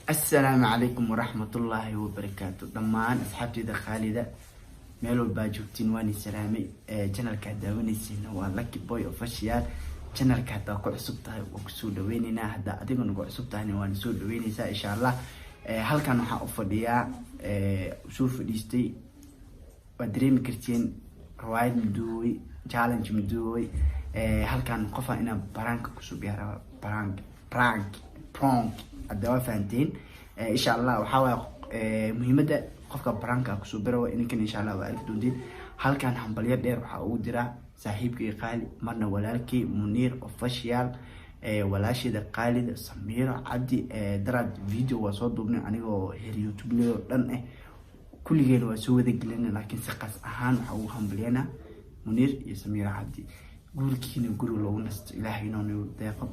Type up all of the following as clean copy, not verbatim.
السلام عليكم ورحمة الله وبركاته. دمان أصحابتي ذا خالدة ميلو باجوتين واني سلامي channel كهداوني سين هو lucky boy official channel كهدا كعصبتها وكسود ويننا هدا أديكون كعصبتها نواني سود ويني إن شاء الله. هل كانوا حقفديا شوف ديستي ودريم كرتين روايد مدوي challenge مدوي هل كان قفا إنا برانك كسود بيها برانك الدواء فانتين إن شاء الله وحاول مهمة قفك برانكا كسوبروا إن كان إن شاء الله وألف دودين هل كان حنبليات دير وحاودرا صاحبك قال مرنا ولالكي منير أوفيشال ولا شيء قالد سميرة عبدي درد فيديو وصدقني أنا يوتيوب له لأن كل جيل وسوي ذيك لنا لكن سقط أهان وحاول بلينا منير يسميرة عبدي قول كيني قولوا لو نست إلهي نوني داقب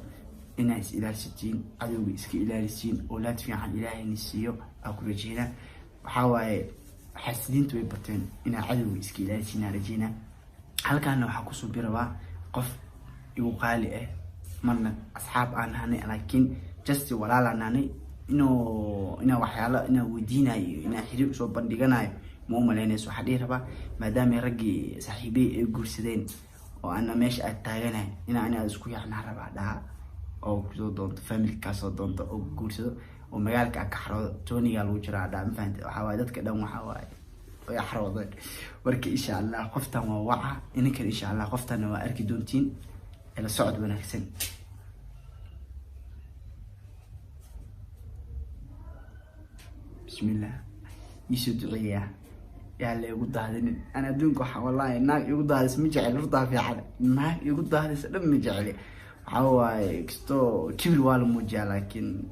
إناس إلى 60 عدو إسك إلى 60 أولاد في عن إلهي نسيو أكو رجينا وحاول حسدين توي بطين إن عدو إسك إلى 60 رجينا هل كانوا حكوا بروا قف يقال مرنا أصحاب أنا لكن جست ولا لناني إنه وحيالا إنه ودينا إنه حريق صوب بندقنا مو ملينا سو حديث با ما دام يرجع صاحبي يقرسدين وأنا ماشي أتاجنا أنا أذكر يعني هرب بعدها أو كذا دونت فاميلي كاسو دونت أو كورسو ومجالك أكحرو توني قالوا جرا دام فهمت وحوادث كده وحواد ويحرض ورك إن شاء الله قفتا ووعى إنك إن شاء الله قفتا وأركي دونتين إلى صعد ونكسن بسم الله يسود عيا يا اللي يقول هذا أنا دونك والله الناس يقول هذا اسمي جعل رضا في حال الناس يقول هذا اسمي جعلي عواي كستو كبر والموجة لكن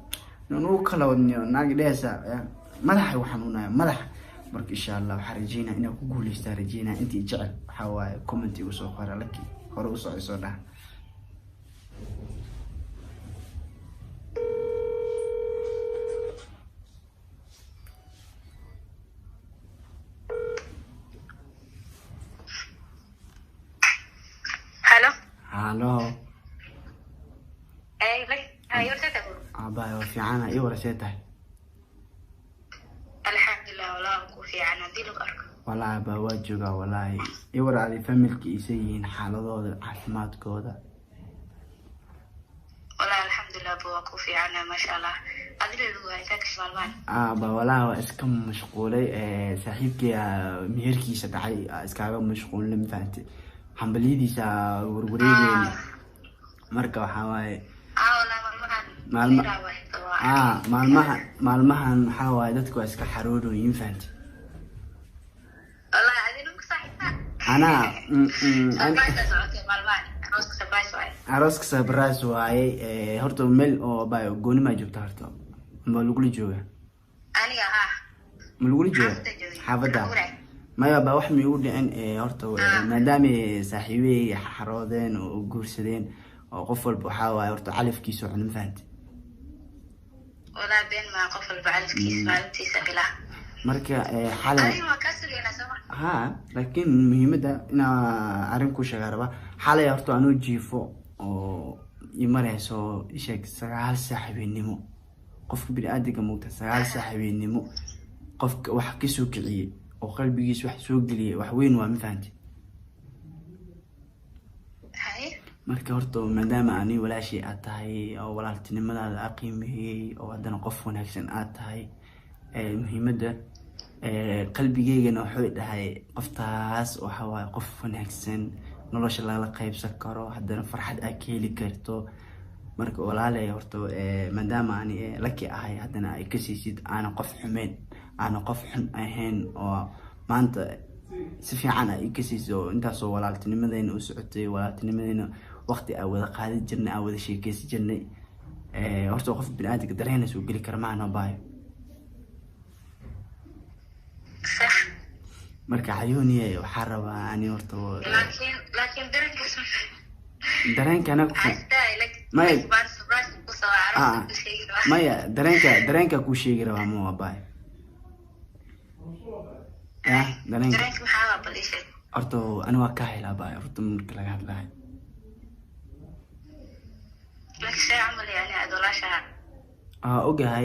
نوكل ونيو ناقديسا ملح وحنونا ملح برك إن شاء الله وحرجينا إنه كقول استرجينا أنت جعل حواي كومنتي وسوقر لك خروص عصودا هالو في عنا إيه ورثته الحمد لله والله في عنا دي الغرق والله بواجبه والله إيه ورا فاميلك يسين حالة عفمات كودا والله الحمد لله بواكو في عنا ما شاء الله أدري لو هيك شمالان والله اسكم مشغولة صاحبك مهركي سدعي اسكابه مشغول لم فهمت حنبليدي سا وروريدين مركا حواي maalmahan maxaa waaye dadku waa iska xaroodooyin fahanti wallahi adinku saxiixa arooska sabras waaye horta meel oo baa gooni ma joogta horta ma lagu jooga aniga ma lagu jooga xaafada maya baa wax miigu dhicin horta maadaama saaxiibey xaroodeen oo guursadeen oo qof walba waxa waaye horta calafkiisa cunun fahanti ولا بين ما قفل بعلف كيس مالتي سبلا مركا حالا أيوة كسر يا نسمة لكن مهمة إنا أرنكو شغاربا حالا يارتو أنو جيفو أو يمارسو إشاك سغال ساحبي النمو قفك بالآدق موتا سغال ساحبي النمو قفك وحكي سوق لي أو قلبي يس وح سوق لي وحوين وما فهمتي marka horto maadaama ani walaashii aad tahay oo walaaltinimada aqoonihii oo hadana qof wanaagsan aad tahay muhiimada qalbigeygana wuxuu dhahay qoftaas waxa waay qof wanaagsan nolosha la qaybsan karo hadana farxad aad ka heli karto marka walaalay horto maadaama ani laki ahay hadana ay ka siisid aan qof xumeyn aan qof xun ahayn oo maanta si fiican ay ka siiso intaas oo walaaltinimadeena u socotay walaaltinimadeena waqti ay wada qaadi jirnay ay wada sheekaysi jirnay horta qof bini'aadamka dareenaysa soo gali kara maana baayo صح marka ayuuniye waxa rabaa ani horta laakiin dareenka ana ku maya dareenka ku sheegi rabaa ma baayo dareenka maxaa balishay horta ana waa ka helaa baayo horta marka laga hadlayo لك شيء عمل يعني أدولاشها اوكي هاي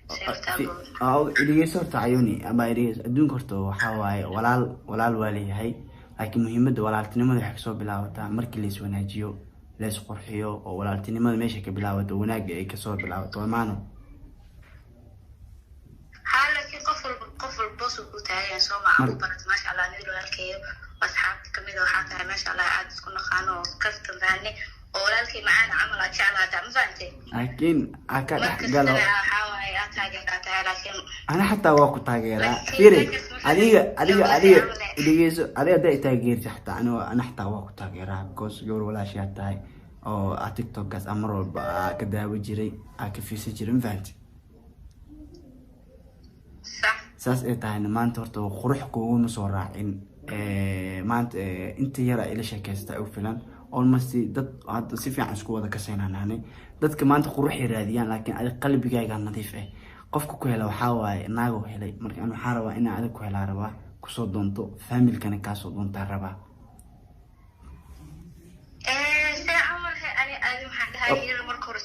dhegeyso horta cayuuni ama dhegeyso adduunka horta waxaa waaye walaal waa leeyahay laakiin muhiimadda walaaltinimada waxay kasoo bilaabataa markii la iswanaajiyo la isqurxiyo oo walaaltinimada meesha ka bilaabato wanaagga ay kasoo bilaabato amaano laakiin qof walba boos uu ku taagan soo ma barat maasha Allah nin walaalkeeyo asxaabta kamid waxaa tahay maasha Allah aad isku naqaano oo kastan baane oo walaalkii macaan camal aad jeclaata ma fahantay laakiin aka galo ana xataa waa ku taageeraa fiiri adiga dhegeyso adiga taageerti xataa ana xataa waa ku taageeraa because gabar walaashaa tahay oo TikTok-gaas amar walba ka daawo jiray ka fiirsan jiray ma fahantay saas ay tahay maanta horta qurux kuuma soo raacin maanta inta yar ay la sheekaysta u filan almost dad hadda si fiican isku wada kasaynaanay dadka maanta qurux raadiyaan laakiin adiga qalbigaaga nadiif ah qofka ku hela waxa waaye naago helay marka aan waxa rabaa in aad ku hela rabaa ku soo doonto family-kana ka soo doonta rabaa marka hore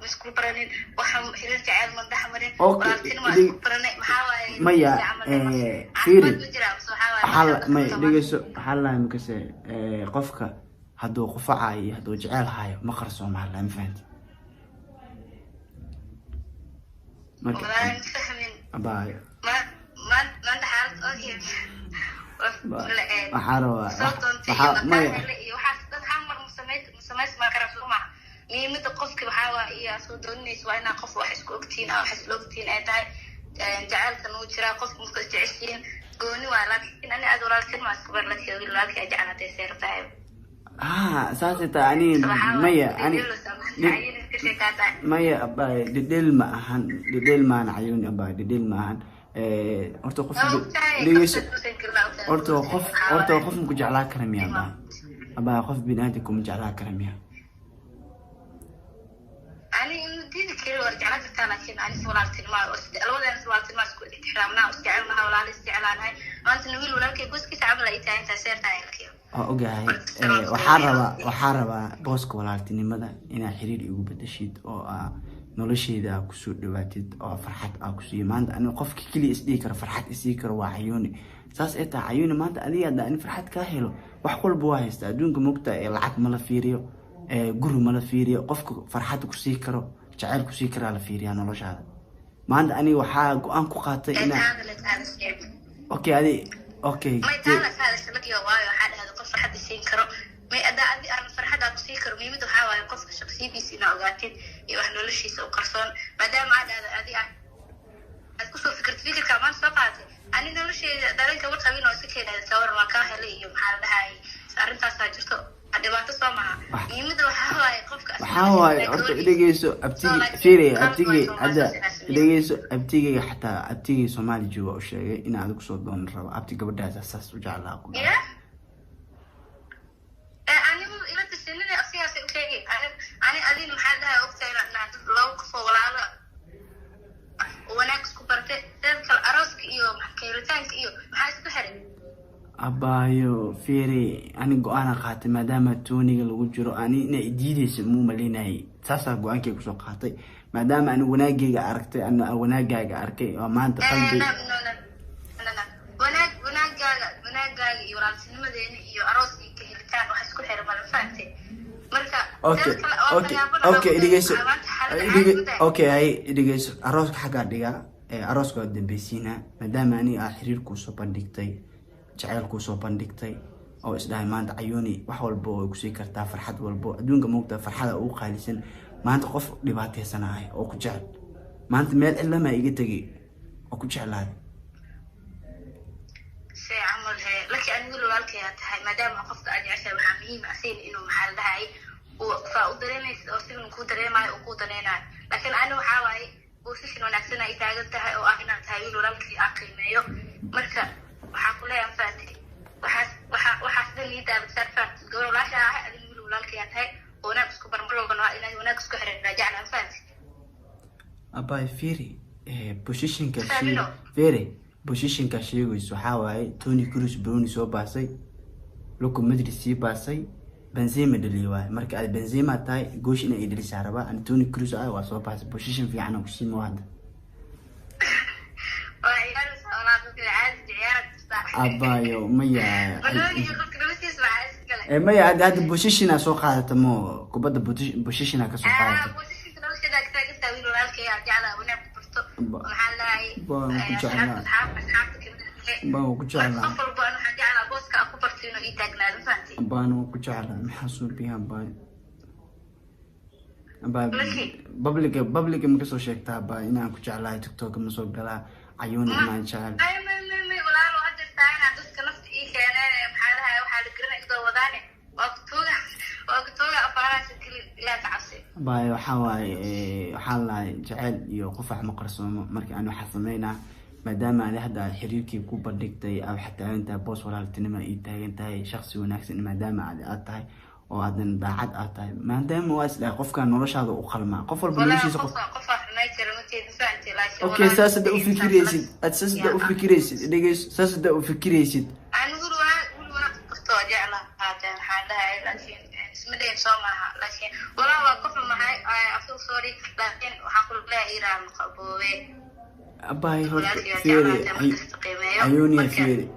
isku baranin waxaan xiriir jacayl ma dhaxmarin walaaltinimo isku baranay maxaa waaye maya fiiri maya dhegeyso waxaa la imkase qofka hadduu qufacayo iyo hadduu jecel hayo ma qarso ma la fahanti marka abaayo ma dhaxal okay waxaa maya ma karafo ma niimada qofka waxa waa iyo soo doonayso waa inaa qof wax isku ogtiin oo wax isku ogtiin ay tahay jacaylkan uu jira qof muska jeceshiin gooni waa laakiin ani aad walaaltiin ma isku barlakay walaalkay jacalate seertaay saasita ani maya ani maya abay didel ma ahan didel ma ana cayuuni abay didel ma ahan horta qof dhegeyso horta qof ku jeclaa kara miyaa abay qof binaadamku ku jeclaa kara miyaa لكن أنا سوالتي ما الوضع سوالتي ما سكوت إحرامنا واستعملنا ولا الاستعلانها ما أنت نقول ولا كي بس كيس عمل إيتها أنت سيرتها يلكيو أوجاي وحاربة بوسك ولالتي لماذا إن حرير يجوب الدشيد أو نولشي ذا كسور دواتيد أو فرحات أو كسور ما أنا قف كلي إستيكر فرحات إستيكر وعيوني ساس إتا عيوني ما أنت أدي أدا إن فرحات كاهلو وحقول بواهست أدونك مقطع العك ملافيريو جرو ملافيريو قف فرحات كسيكرو جعل كسيكر على فيريان ولا شهادة ما عند أني وحاج وأنكو قاطع إنا أوكي هذه أوكي ما يتعلق هذا الشبك يواي وحال هذا قف حد يسيكره ما أدا أدي أنا فرحة كسيكر ميمد وحاول قف شخصي بيسينا أوقاتين يوحنا ولا شيء سو قرصون ما دام عاد هذا أدي أتكسر فكر كمان صفاتي أنا ولا شيء دارين كبر خبين وسكين هذا صور ما كاهلي يوم حال هاي صارت تساجرتو adibaato soo maha niimada waxa waaye horta dhegeyso abtiga xataa abtiga Soomaali jooga oo sheegay in aad ku soo doon rabo abti gabadhaas asaas u jeclaa ku ani ila tisinina afsiyaas u sheegay ani adin maxaa dhahay ogtayna loo qofo walaalo wanaag isku bartay dadka arooska iyo maxkayritaanka iyo maxaa isku xiray abayo fiiri ani go'aan qaatay maadaama tooniga lagu jiro ani inay diidayso muu maleenay saasa go'aankay ku soo qaatay maadaama ani wanaagayga aragtay ana wanaagaaga arkay oo maanta qalbi wanaagaaga iyo walaaltinimadeena iyo arooska helitaan wax isku xiran ma fahamtay marka okay dhigeyso hay dhigeyso arooska xaga dhiga arooska dambeysina maadaama ani xiriir ku soo bandhigtay jacaylku soo bandhigtay oo isdhahay maanta cayuuni wax walba oo ku sii kartaa farxad walba adduunka moogta farxada ugu qaalisan maanta qof dhibaataysanaahay oo ku jecel maanta meel ilama iga tagay oo ku jeclaay si amal hay laki aan wiil walaalkay tahay maadaama qofka aad jeceshay waxa muhiim ah inuu maxal dhahay oo fa u dareemayso oo si uu ku dareemayo oo ku daneenayo laakiin aan waxa waaye position wanaagsan ay taagan tahay oo ah inaad tahay wiil walaalkay ah qiimeeyo marka waxaa ku leeyahay faati waxaa sida liida sarfa gabar walaasha ah adin wiil walaalkay tahay oo wanaag isku barmarogana waa inaad wanaag isku xiran raajacna faati abay fiiri position ka sheegayso waxa waaye Toni Kroos Bruni soo baasay Luka Modric sii baasay Benzema dhaliyo marka aad Benzema tahay goosh inay dhalisaa raba Toni Kroos waa soo baasay position fiican oo ku sii maada abayo maya ولوني قفك نفسي اسمع اسكله maya hada position soo qaadata mo kubada position ka soo qaadata بوزيشن لو شدا كتاك تاويل walaalkay yaa jeclaa wanaag ku barto waxaan lahay baan ku jeclaa qof walba waxaan jeclaa booska ku barto inuu ii taagnaado fahanti baan ku jeclaa maxaa soo biyan baan public ma ka soo sheegtaa baa inaan ku jeclahay TikTok ma soo galaa ayuuna inaan jecel walaalo hadda taayna dadka nafta ii keeneen maxaa lahay waxa la garanay idoo wadaane waqtiga afaaraha kaliya ila tacasi baa waxaa la jecel iyo qof ma qarsoomo markii aan waxa sameynaa maadaama aan hadda xiriirkii ku bandhigtay aw xataa inta boos walaaltinimo ii taagan tahay shakhsi wanaagsan maadaama aad tahay oo adan daacad aad tahay maadaama waa isla qofka noloshaada u qalma qof walba noloshiisa qof okay saasada u fikiraysid saasada u fikiraysid dhigays saasada u fikiraysid anigu waa qorto jecla haadan xaalaha laakiin ismadeen Soomaha laakiin walaa qof ma hay after sorry laakiin waxa ku leeyahay Iran qaboowe abay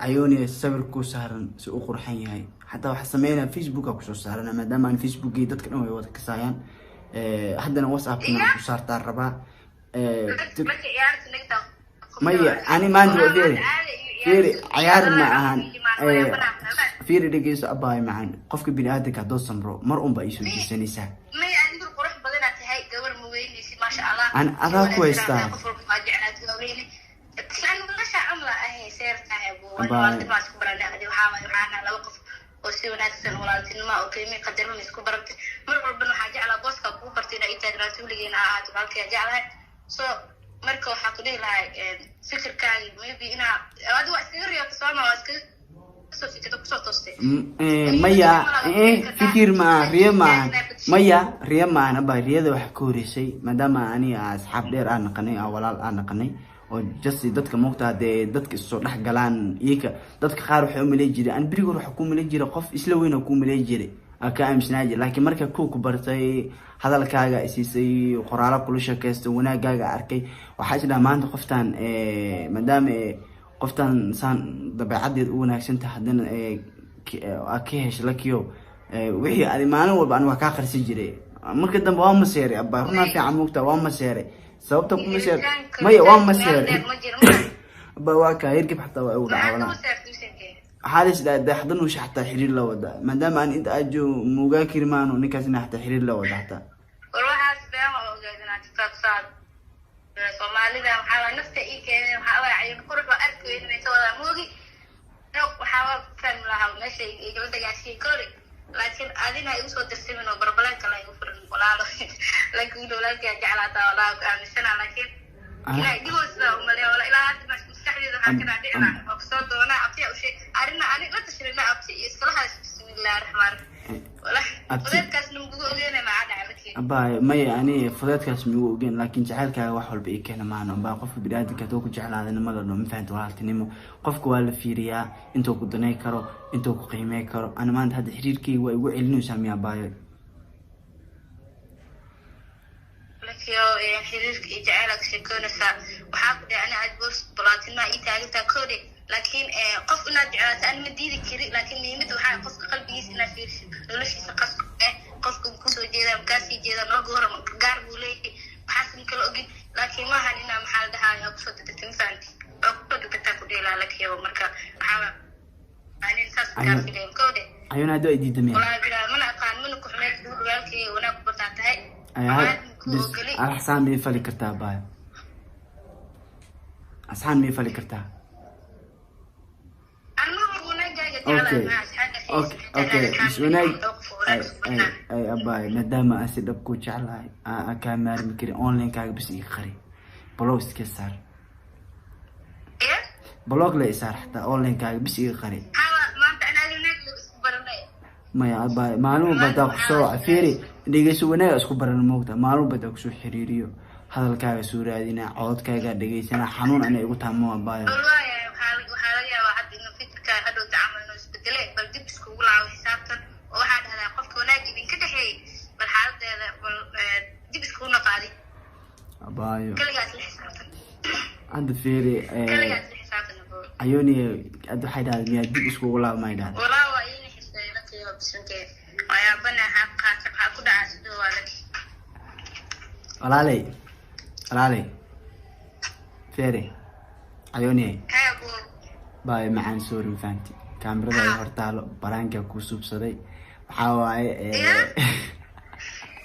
ayuuni sawirku saaran si uu qurxan yahay hatta waxa sameeyna Facebook ku soo saarana maadaama aan Facebook dadka dhan way wada kasayaan haddana WhatsApp kuna ku saartaa raba maya ani maanta fiiri ciyaar ma ahan fiiri dhageyso abay macaan qofka bini aadamka hadoo samro mar un baa isoo jiisanaysaa maya adigu qurux badan tahay gabar ma weynaysi ma sha Allah an adaa ku haystaa وسي وناكسن ولالتنما او كلمه قدرنا اسكو بربت مر walba waxa jeclaa booska ku bartay inay taagnaato wiligeena aad halkii jeclaa so marka waxa ku leeyahay fikirkaaga maybe ina aad wax iska riyo Soomaa waa iska soo fikirto ku soo toostay maya fikir ma riyo ma ana baa riyada wax ka horeysay maadaama ani asxaab dheer aan naqanay walaal aan naqanay oo jasi dadka moogtaa dadka soo dhax galaan iyaga dadka qaar waxay u maleey jireen aan birigoor wax ku maleey jiray qof isla weyn oo ku maleey jiray aka aaminsanaa laakiin marka ku bartay hadalkaaga isiisay qoraalo kula sheekaysto wanaagaaga arkay waxa jira maanta qoftan maadaama qoftan san dabeecadeed u wanaagsan tahay hadana ka hesho lakiyo wixii aad maalin walba aan wax ka qarsi jiray marka dambe waa maseeray abba runaa fiican moogtaa waa maseeray sababta kuma sheeg maya waa maseer ba waa ka hirgib xataa waa u dhaawala xaalis daahdan uu xataa xiriir la wada maadaama aan inta ajo muuga kirmaano ninkaasina xataa xiriir la wada xataa waxa sabab oo gaadana tafsaad Soomaalida waxa nafta ii keenay waxa ay ayuu qurux arkay inay soo wada muugi waxa faham lahaa meesha ay gabadha gaashay kori laakiin adina ay soo dirsimin oo barbalan kala ay u furan walaalo laakiin walaalkay jeclaata walaal aamisana laakiin ila diwasda umaleeyo wala ila hadda maskaxdeeda waxa ka dhacay oo soo doona abtiya u sheeg arina ani la tashirina abtiya iskala haas bismillaahir rahmaanir wala fudeedkaas nugu ogeena ma cadaalad abay maya ani fudeedkaas nugu ogeen laakiin jacaylkaaga wax walba ay keenay maana baa qofka bini'aadamka oo ku jeclaadana ma loo ma fahanto walaaltinimo qofka waa la fiiriyaa intuu ku danay karo intuu ku qiimey karo ana maanta hadda xiriirkii way ugu celinaysaa miya baayo lakiyo xiriirka jacaylka sheekonaysa waxa ku dhacay aad boos balaatina ii taagta koodi laakiin qof inaad jeclaato aan ma diidi kari laakiin muhiimadu waxa qofka qalbigiisa inaad fiiriso noloshiisa qofka ku soo jeeda kaasi jeeda noo goor gaar buu leeyahay waxa kale ogin laakiin ma ahan inaa maxal dhahaa ku soo dadka faanti oo ku dadka ku dheelaa lakiyo marka waxa aan intaas ka fiirin koodi ayuna hado ay diidameen wala bila mana aqaan mana ku xumeed walaalkay wanaag ku bartaay بس الحسان بيفلي كرتها باي حسان بيفلي كرتها اوكي بس وناي اي اباي مادام اسد ابكو جعلها كامير مكري اونلاين كاغ بس يخري بلوك كسر بلوك لا يصير حتى اونلاين كاغ بس يخري ما يا اباي معلومه بدا خسو فيري dhageyso wanaag isku baran moogta maalmo bada ku soo xiriiriyo hadalkaaga soo raadina codkaaga dhageysana xanuun ana igu taamo abaayo waxa laga yaabaa hadda inuu fikirka hadhow tacamulno isbedelay bal dib isku laaw xisaabtan oo waxa dhahdaa qofka wanaag idin ka dhaxeey bal xaaladeeda dib isku naqaadi abaayo kaligaas la xisaabtan عند فيري عيوني أدو حيدا ميا دي اسكو ولا ما يدان ولا وين حسي لك يا بسنتي ويا بنا حق كده عسدو ولك ولا لي فيري عيوني هابو باي معان سوري فانتي كاميرا هورتالو برانكا كوسوب صدي وحاواي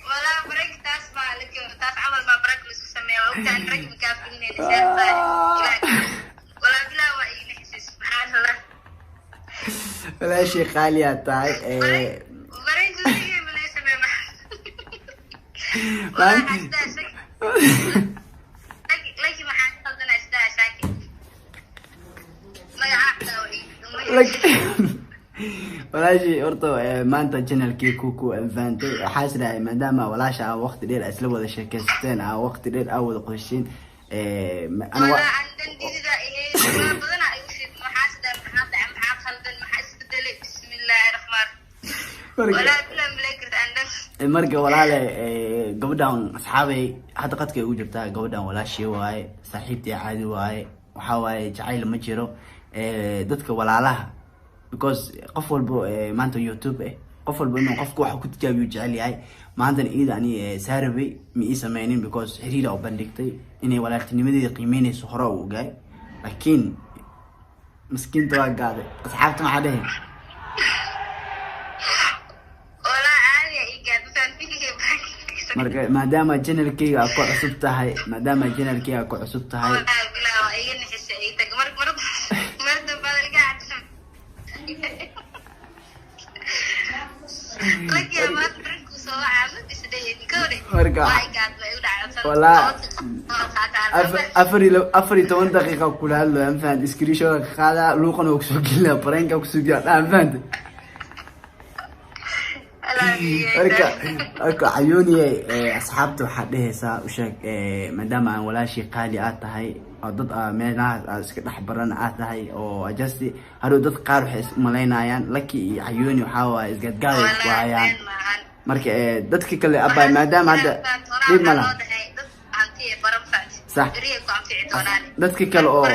ولا بريك تاسمع لك تاس عمل ما بريك لسه سميه وقت ان بريك مكافئين نسال ولا بلا وين حسي سبحان الله ولا شيء خالي تاي بريك زي ما يسمى ما لكن ما حصلنا استاذ ما يعقل walaashii horta maanta channelkii kuku infaantay waxaa sidaay maadaama walaasha aan waqti dheer isla wada sheekaysteen aan waqti dheer aan wada qoyshin ana عندن ديدا ايه بدنا ايش محاسد maxaa khaldan maxaa isbedelay bismillaahir rahmaan wala bilan blakir andan marka walaale gabadhan asxaabay hadda qadkay ugu jirtaa gabadhan walaashii waaye saaxiibtii caadi waaye waxa waaye jacayl ma jiro dadka walaalaha because qof walbo maanta YouTube qof walbo inuu qofku wax ku tijaabiyo jecel yahay maanta iyada ani saarabay ma ii sameeynin because xiriir oo bandhigtay inay walaaltinimadeeda qiimeynayso hore u ogaay laakiin miskiinta waa gaaday asxaabta maxaa dhahay wala caadi ay gaadsan marka maadaama channelkayga ku cusub tahay wala bilaa ay nixisay ay tag mar badalga والله أفري 8 دقيقة كل هذا أنا فهمت سكريشوت هذا لوقنا وكسوق لنا برينكا وكسوق أنا فهمت أركا عيوني أصحابته حده سا وشك مدام أنا ولا شيء قالي أتهاي ضد منا أحبرنا أتهاي أو أجلسي هذا ضد قارح ملاينا يعني لكي عيوني وحاوا إزقد قاري وعيان مركا ضدك كل أبا مدام هذا ليه ملا صح ضدك كل أو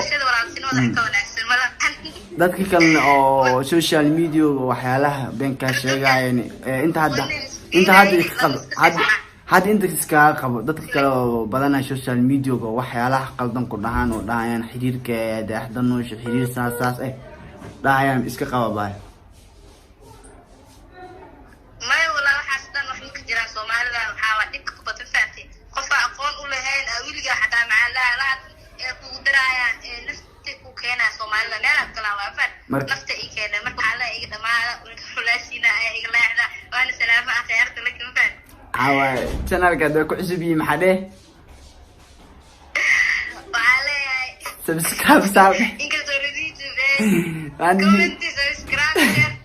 dadka kalena oo social media waxyaalaha beenka sheegayeen inta hadda iska qabo dadka kale oo badan social media waxyaalaha qaldan ku dhahaan oo dhaayaan xiriirka daahdan oo xiriir saas dhaayaan iska qaba baay ma wala xasdan wax ka jira Soomaalida waxa waa dhib ku badan faatay qof aqoon u lahayn awilga xataa macallaa ku diraayaan nafta ku keenaa Soomaalida meel kala waafan nafta ay keenaa marka xalaa ay dhamaada xulaasina ay leexda waana salaama akhayrta lakin faan awa channelka da ku cusub yihiin maxaa dheh wala subscribe sab inka soo radiitu comment subscribe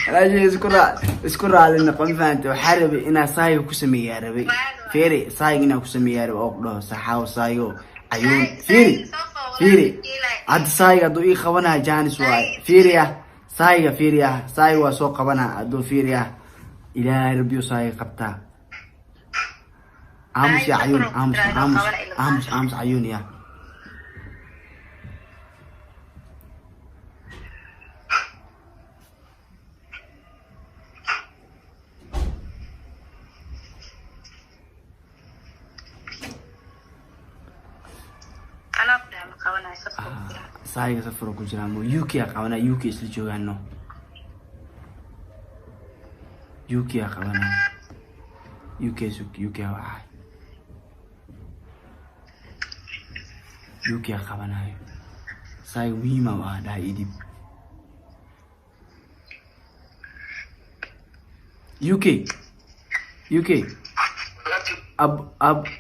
راجي اسكر على النقم فانت وحارب انا صايو كسمي يا ربي فيري صايو انا كسمي يا ربي اوقدو صحاو صايو عيون فيري عاد صايو ادو اي خبنا جانس واي فيريا صايو سو قبنا ادو فيريا الى ربي صايو قبتا امس يا عيون امس عيون يا صايغ سفر ku jiraan mo UK qabana UK isla joogaano UK qabana UK waa UK qabana صايغ muhiima waa dhahay idib UK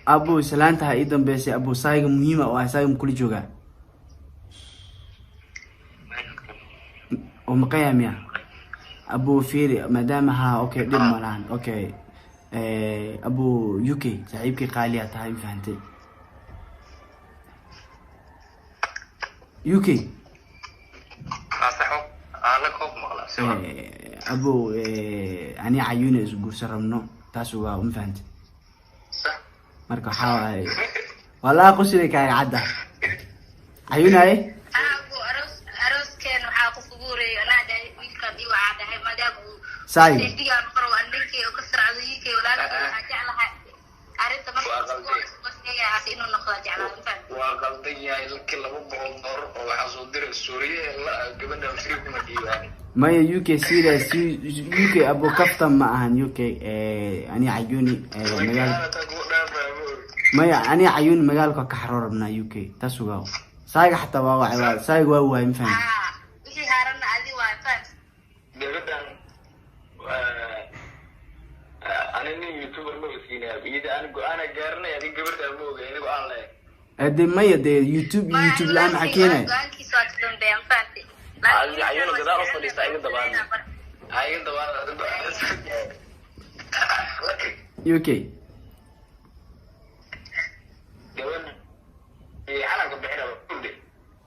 abu salaanta ay dambeysay abu صايغ muhiima waa صايغ kula joogaa ومقيم يا ابو فيري مدامها اوكي دم ملان اوكي ابو يوكي صاحبك قالي تاعي فهمتي يوكي صحو انا كوب مقلا ابو اني عيوني اسغو سرمنو تاسو ما فهمت صح marka waxa والله قصدي كاي عدا عيونها ايه أبو أروس كان وحاقف قبوري أنا ده ويلكم دي وعادة هاي ما دام ساي دي قام قروا عندك وكسر عليك ولا لا حاجة على حاجة عرفت بس هي عسينه النقطة على فهم وقلدية الكل بقول نور وحصل در السورية لا قبلنا فريق مدينة ما يو كي سيريس يو كي ابو كفتم معهن يو كي اني عيوني مجال ما اني عيوني مجالك كحرور من يو كي تسوقوا سايق حتى واو سايق واو ما فهم وشي هارنا عادي وفهم دبدا أنا يوتيوبر مبسكينة إذا أنا جارنا يعني قبلت أبوه يعني بقى الله ادي ما يدي يوتيوب لا حكينا عيونه كذا أصلا يستعيد دبان عيون دبان يو كي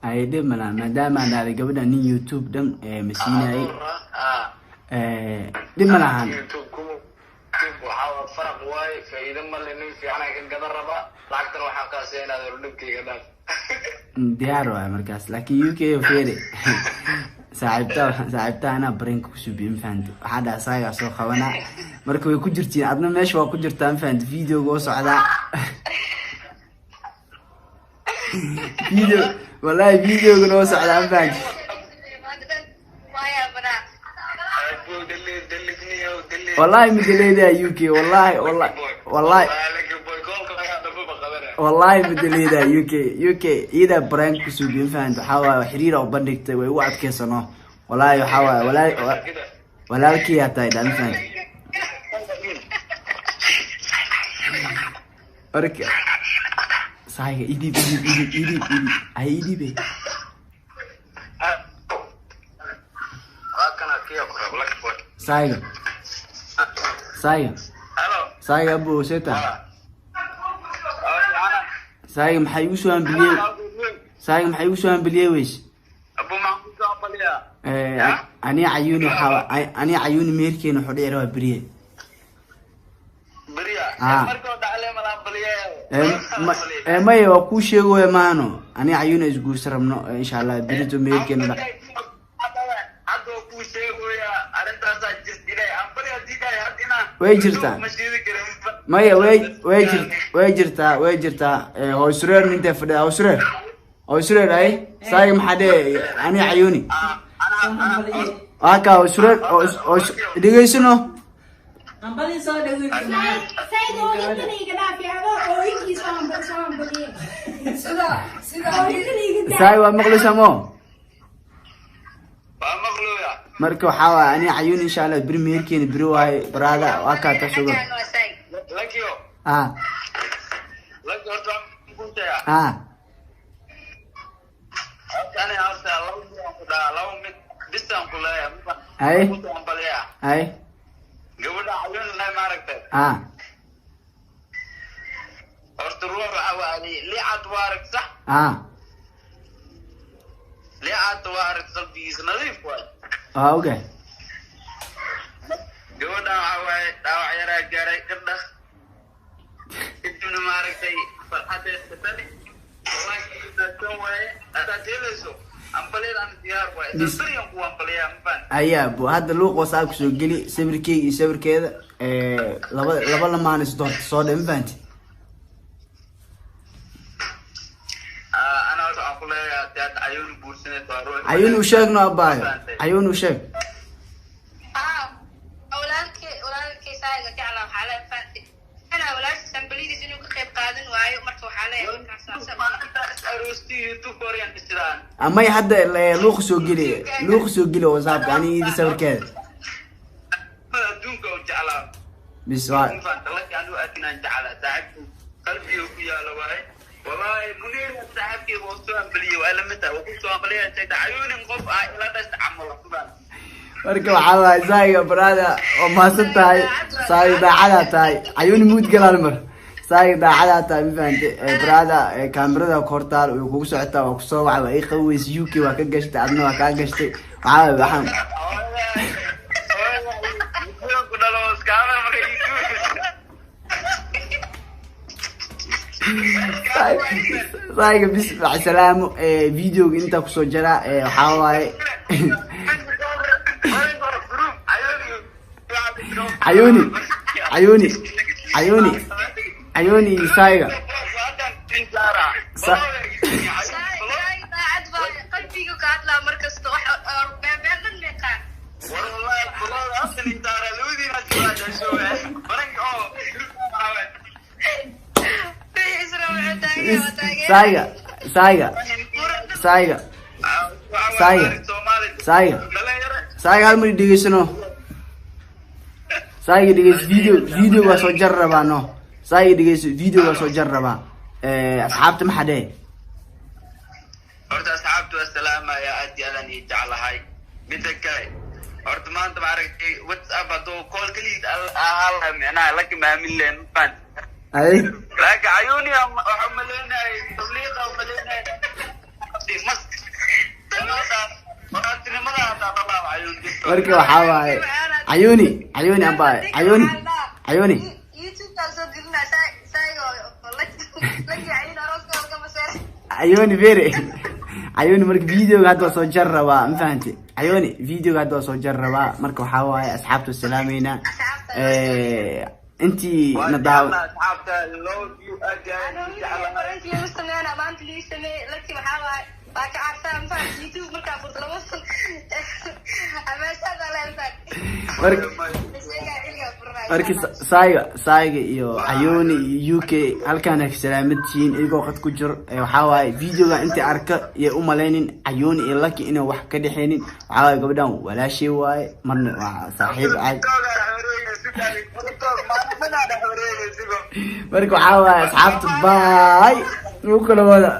اي دي ما دام انا قبل اني يوتيوب دم مسينا اي دي ما لهان يوتيوب كم وحاول فرق واي فإذا ما اللي نمشي أنا كنقدر ربا لكن وحقا سينا ذو نبكي كذا ديارو مركز لكن يو كي وفيري saaxiibtaa anaa bareenka ku suubiye mafahanti waxaa dhaha saagaa soo qabanaa marka way ku jirtiin adna meesha waa ku jirtaa mafahanti videoga oo socdaa wallahi videoga oo socdaa mafahanti wallahi midaleeda UK والله بدليدا UK إذا برانك سوبي فهمت حاول حريرة وبندك توي وقت كيسناه والله يحاول ولا كي يعتاد أنا فهمت أركع صحيح إيدي بي صحيح أبو سيتا سايق محيو سوان بليه ويش أبو محمود أبليا أنا عيوني ميركين وحدي روح بريه مركو دعلي ملا بليه ما يوكو شيء يا مانو أنا عيوني إزقو سرمنو إن شاء الله بريتو ميركين لا ويجرتا ما هي ويجرتا هو سرير من تفدا هو سرير أي سايق محدي أنا عيوني هو سرير دقيقة شنو أمبلي صار دقيقة سيد هو يمكن يقدر في هذا هو يمكن صار أمبلي سايق مغلوس مو مغلويا مركو حاوا أنا عيوني إن شاء الله بريمير كين برواي برادا وكاتا شغل لكيو لكيو تام كنتيا أنا أصلا لو بيستان كلها أي قبل عيون لا ما ركبت أرتروح عوالي لي عطوارك صح لي عطوارك صبيز نظيف واي اوكي قبل عوالي داوع يرى جاري كده ابن ماركتي فرحت استفادي والله كده سوى أتجلسه أمبليل أنا ديار واي تسريهم هو أمبليل أمبان أيه بو هذا لوق وصاك شو قلي سبر كذا لما نصدر صاد إمبانت أنا أقول يا تيات عيون بورسنة تروح عيون وشاق نوبايو عيون وشاق أولادك سايقة على حالة فانتي أنا أولاد سنبليدي سنو كخيب قادن وايو مرتو حالة أما يحد لوق سو قلي وصاب يعني يدي سبر كذا بسوال والله منير صاحبي وصوان بلي ولا متى وصوان بلي انت عيوني مقف لا تستعمل طبعا مركب على زايق برادا وما ستاي ساي داعدا تاي عيوني مود قال المر ساي داعدا تاي فهمت برادا كاميرا كورتال وكو سوعتا وكو سوعا واي خويس يوكي واكا غشت ادنا واكا غشت عاد waxaan saayga bis mac salaamo videoga inta ku soo jira waxa waaye ayuni saayga qalbiga ka hadlaa markasta wax beebeedan meeqaan wallahi qolada asal intaara luudina saayga hal mar dhigeysano saayga dhigeys video waa soo jar rabaa no saayga dhigeys video waa soo jar rabaa asxaabta maxaa dheh horta asxaabtu assalaama ya aadi adan i jeclahay midda kale horta maanta ma aragtay whatsapp haduu call kaliid ahal macnaha laka maamin leen fan ay laka ayuni waxa maleenay tabliiqa maleenay mas marka waxa waaye ayuni amba ayuni ayuni bere ayuni marka videoga hadda soo jar rabaa ma fahanti ayuni videoga hadda soo jar rabaa marka waxa waaye asxaabtu salaamayna intii nadaw asxaabta love you again marka saayga iyo ayuni iyo UK halkaan ay salaamadtiin iyagoo qad ku jir waxa waaye videoga inta arka iyo u maleynin ayuni iyo laki inay wax ka dhaxeenin waxa waaye gabadhan walaashay waaye marna waa saaxiib aad marka waxa waaye asxaabta bye ugu kala wada